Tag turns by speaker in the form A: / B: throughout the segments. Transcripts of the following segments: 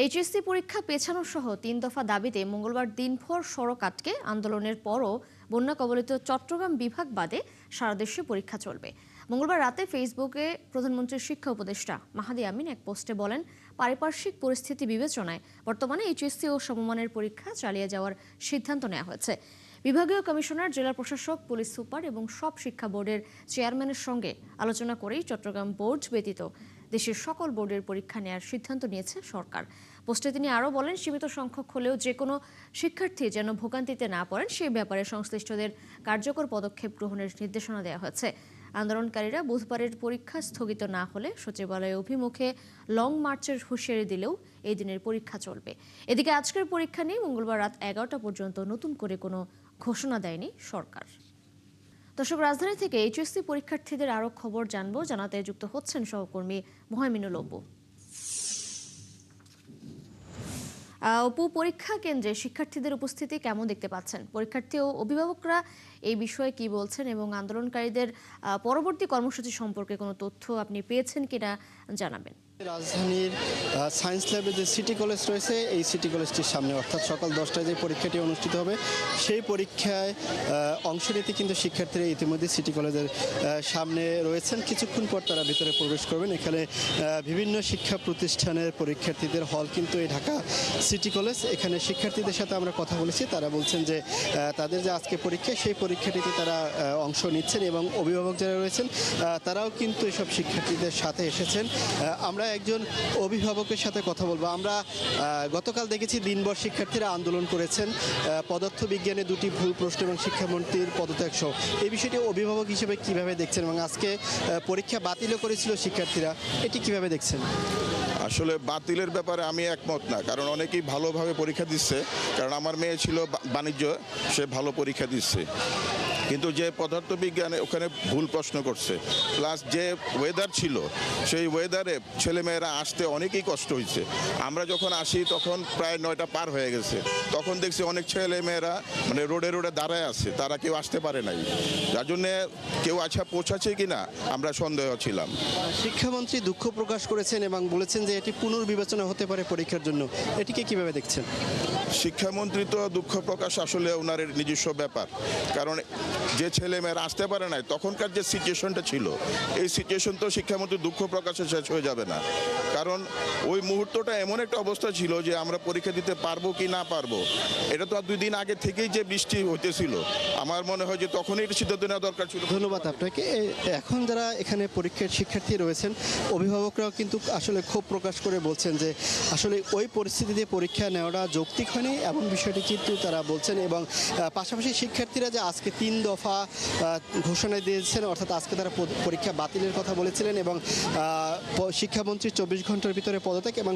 A: HSC পরীক্ষা পেছানো সহ ৩ দফা দাবিতে মঙ্গলবার দিনভর সড়ক আটকে আন্দোলনের পরও বন্যা কবলিত চট্টগ্রাম বিভাগ বাদে সারা দেশে পরীক্ষা চলবে। মঙ্গলবার রাতে ফেসবুকে প্রধানমন্ত্রীর শিক্ষা উপদেষ্টা মাহাদি আমিন এক পোস্টে বলেন, পারিপার্শ্বিক পরিস্থিতি বিবেচনায় বর্তমানে এইচএসসি ও সমমানের পরীক্ষা চালিয়ে যাওয়ার সিদ্ধান্ত নেওয়া হয়েছে। বিভাগীয় কমিশনার, জেলা প্রশাসক, পুলিশ সুপার এবং সব শিক্ষা বোর্ডের চেয়ারম্যানের সঙ্গে আলোচনা করেই চট্টগ্রাম বোর্ড ব্যতীত দেশের সকল বোর্ডের পরীক্ষা নেওয়ার সিদ্ধান্ত নিয়েছে সরকার। পোস্টে তিনি আরও বলেন, সীমিত সংখ্যক হলেও যে কোনো শিক্ষার্থী যেন ভোগান্তিতে না পড়েন সেই ব্যাপারে সংশ্লিষ্টদের কার্যকর পদক্ষেপ গ্রহণের নির্দেশনা দেওয়া হয়েছে। আন্দোলনকারীরা বুধবারের পরীক্ষা স্থগিত না হলে সচিবালয় অভিমুখে লং মার্চের হুঁশিয়ারি দিলেও এই দিনের পরীক্ষা চলবে। এদিকে আজকের পরীক্ষা নিয়ে মঙ্গলবার রাত 11টা পর্যন্ত নতুন করে কোনো ঘোষণা দেয়নি সরকার। দর্শক, রাজধানী থেকে এইচএসসি পরীক্ষার্থীদের আরও খবর জানাতে যুক্ত হচ্ছেন সহকর্মী মোহামিনুল অপু। অপু, পরীক্ষা কেন্দ্রে শিক্ষার্থীদের উপস্থিতি কেমন দেখতে পাচ্ছেন? পরীক্ষার্থী ও অভিভাবকরা এই বিষয়ে কি বলছেন এবং আন্দোলনকারীদের পরবর্তী কর্মসূচি সম্পর্কে কোনো তথ্য আপনি পেয়েছেন কিনা জানাবেন।
B: রাজধানীর সায়েন্স ল্যাবে যে সিটি কলেজ রয়েছে, এই সিটি কলেজটির সামনে অর্থাৎ সকাল 10টায় যে পরীক্ষাটি অনুষ্ঠিত হবে সেই পরীক্ষায় অংশ নিতে কিন্তু শিক্ষার্থীরা ইতিমধ্যে সিটি কলেজের সামনে রয়েছেন। কিছুক্ষণ পর তারা ভিতরে প্রবেশ করবেন। এখানে বিভিন্ন শিক্ষা প্রতিষ্ঠানের পরীক্ষার্থীদের হল কিন্তু এই ঢাকা সিটি কলেজ। এখানে শিক্ষার্থীদের সাথে আমরা কথা বলেছি, তারা বলছেন যে তাদের যে আজকে পরীক্ষা সেই পরীক্ষাটিতে তারা অংশ নিচ্ছেন এবং অভিভাবক যারা রয়েছেন তারাও কিন্তু এসব শিক্ষার্থীদের সাথে এসেছেন। আমরা একজন অভিভাবকের সাথে কথা বলবো। আমরা গতকাল দেখেছি দিনভর শিক্ষার্থীরা আন্দোলন করেছেন, পদার্থ বিজ্ঞানে 2টি ভুল প্রশ্ন এবং শিক্ষামন্ত্রীর পদত্যাগ সহ। এই বিষয়টি অভিভাবক হিসেবে কিভাবে দেখছেন এবং আজকে পরীক্ষা বাতিলও করেছিল শিক্ষার্থীরা, এটি কিভাবে দেখছেন?
C: আসলে বাতিলের ব্যাপারে আমি একমত না, কারণ অনেকেই ভালোভাবে পরীক্ষা দিচ্ছে। কারণ আমার মেয়ে ছিল বাণিজ্য, সে ভালো পরীক্ষা দিচ্ছে, কিন্তু যে পদার্থবিজ্ঞানে ওখানে ভুল প্রশ্ন করছে, প্লাস যে ওয়েদার ছিল সেই ওয়েদারে ছেলেমেয়েরা আসতে অনেকেই কষ্ট হয়েছে। আমরা যখন আসি তখন প্রায় 9টা পার হয়ে গেছে, তখন দেখছি অনেক ছেলেমেয়েরা মানে রোডে রোডে দাঁড়ায় আছে, তারা কেউ আসতে পারে নাই, যার জন্যে কেউ পৌঁছাচ্ছে কি না আমরা সন্দেহ ছিলাম।
B: শিক্ষামন্ত্রী দুঃখ প্রকাশ করেছেন এবং বলেছেন যে এটি পুনর্বিবেচনা হতে পারে পরীক্ষার জন্য, এটিকে কিভাবে দেখছেন?
C: শিক্ষামন্ত্রী তো দুঃখ প্রকাশ আসলে ওনার নিজস্ব ব্যাপার, কারণ যে ছেলেমেয়েরা আসতে পারে নাই তখনকার যে সিচুয়েশনটা ছিল, এই সিচুয়েশন তো শিক্ষামন্ত্রী দুঃখ প্রকাশে শেষ হয়ে যাবে না। কারণ ওই মুহূর্তটা এমন একটা অবস্থা ছিল যে আমরা পরীক্ষা দিতে পারবো কি না পারবো, এটা তো আর 2 দিন আগে থেকেই যে বৃষ্টি হইতেছিল, আমার মনে হয় যে তখনই এটা সিদ্ধান্ত নেওয়া দরকার ছিল।
B: ধন্যবাদ আপনাকে। এখন যারা এখানে পরীক্ষার শিক্ষার্থী রয়েছেন, অভিভাবকরাও কিন্তু আসলে ক্ষোভ প্রকাশ করে বলছেন যে আসলে ওই পরিস্থিতিতে পরীক্ষা নেওয়াটা যৌক্তিক হয়নি এমন বিষয়টি কিন্তু তারা বলছেন। এবং পাশাপাশি শিক্ষার্থীরা যে আজকে 3 দফা ঘোষণা দিয়েছেন, অর্থাৎ আজকে তারা পরীক্ষা বাতিলের কথা বলেছিলেন এবং শিক্ষামন্ত্রী 24 ঘন্টার ভিতরে পদত্যাগ এবং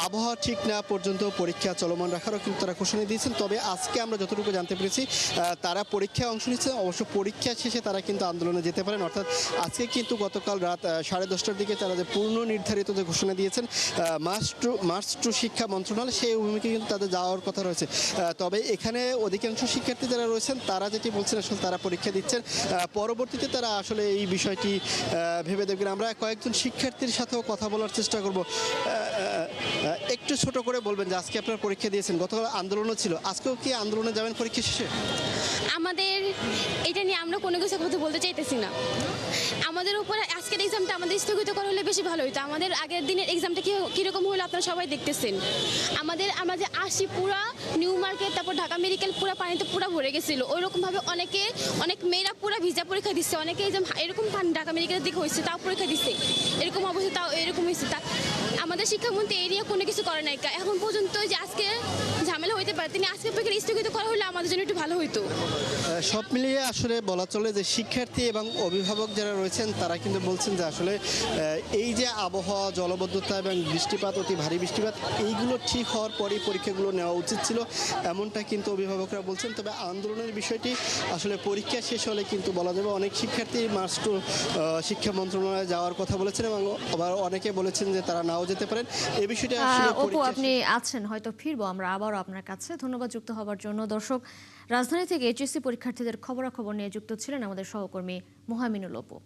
B: আবহাওয়া ঠিক না পর্যন্ত পরীক্ষা চলমান রাখারও কিন্তু তারা ঘোষণা দিয়েছেন। তবে আজকে আমরা যতটুকু জানতে পেরেছি তারা পরীক্ষায় অংশ নিচ্ছেন, অবশ্য পরীক্ষা শেষে তারা কিন্তু আন্দোলনে যেতে পারেন। অর্থাৎ আজকে কিন্তু গতকাল রাত 10:30টার দিকে তারা যে পূর্ণ নির্ধারিত যে ঘোষণা দিয়েছেন মার্চ টু শিক্ষা মন্ত্রণালয়, সেই অভিমুখে কিন্তু তাদের যাওয়ার কথা রয়েছে। তবে এখানে অধিকাংশ শিক্ষার্থী যারা রয়েছেন তারা যেটি বলছেন আসলে তারা পরীক্ষা দিচ্ছেন, পরবর্তীতে তারা আসলে এই বিষয়টি ভেবে দেখবেন। আমরা কয়েকজন শিক্ষার্থীর সাথেও কথা বলার চেষ্টা করব। একটু ছোট করে বলবেন যে আজকে আপনারা পরীক্ষা দিয়েছেন, গতকাল আন্দোলনও ছিল, আজকেও কি আন্দোলনে যাবেন পরীক্ষা শেষে?
D: আমাদের এটা নিয়ে আমরা কোনো কিছু কথা বলতে চাইতেছি না। আমাদের উপরে আজকের এক্সামটা আমাদের স্থগিত করা হলে বেশি ভালো হতো। আমাদের আগের দিনের এক্সামটা কীরকম হলো আপনারা সবাই দেখতেছেন। আমরা যে আসি পুরা নিউ মার্কেট, তারপর ঢাকা মেডিকেল পুরা পানিতে পুরা ভরে গেছিলো। ওইরকমভাবে অনেক মেয়েরা পুরা ভিজা পরীক্ষা দিচ্ছে, অনেকে এরকম ঢাকা মেডিকেলের দিকে হয়েছে তাও পরীক্ষা দিচ্ছে, এরকম অবস্থা তাও এরকম হয়েছে। আমাদের শিক্ষামন্ত্রী এই নিয়ে কোনো কিছু করে নাই এখন পর্যন্ত। যে আজকে ঝামেলা হইতে পারে, তিনি আজকে পরীক্ষা স্থগিত করা হলে আমাদের জন্য একটু ভালো হইতো।
B: সব মিলিয়ে আসলে বলা চলে যে শিক্ষার্থী এবং অভিভাবক যারা রয়েছেন তারা কিন্তু বলছেন যে আসলে এই যে আবহাওয়া, জলবদ্ধতা এবং বৃষ্টিপাত, অতি ভারী বৃষ্টিপাত, এইগুলো ঠিক হওয়ার পরেই পরীক্ষাগুলো নেওয়া উচিত ছিল, এমনটা কিন্তু অভিভাবকরা বলছেন। তবে আন্দোলনের বিষয়টি আসলে পরীক্ষা শেষ হলে কিন্তু বলা যাবে। অনেক শিক্ষার্থী মার্চ টু শিক্ষা মন্ত্রণালয়ে যাওয়ার কথা বলেছেন এবং আবার অনেকে বলেছেন যে তারা নাও যেতে পারেন। এই বিষয়টি আসলে
A: আপনি আছেন, হয়তো ফিরবো আমরা আবারও আপনার কাছে। ধন্যবাদ যুক্ত হওয়ার জন্য। দর্শক, রাজধানী থেকে এইচএসসি পরীক্ষার্থীদের খবরাখবর নিয়ে যুক্ত ছিলেন আমাদের সহকর্মী মোহামিনুল অপু।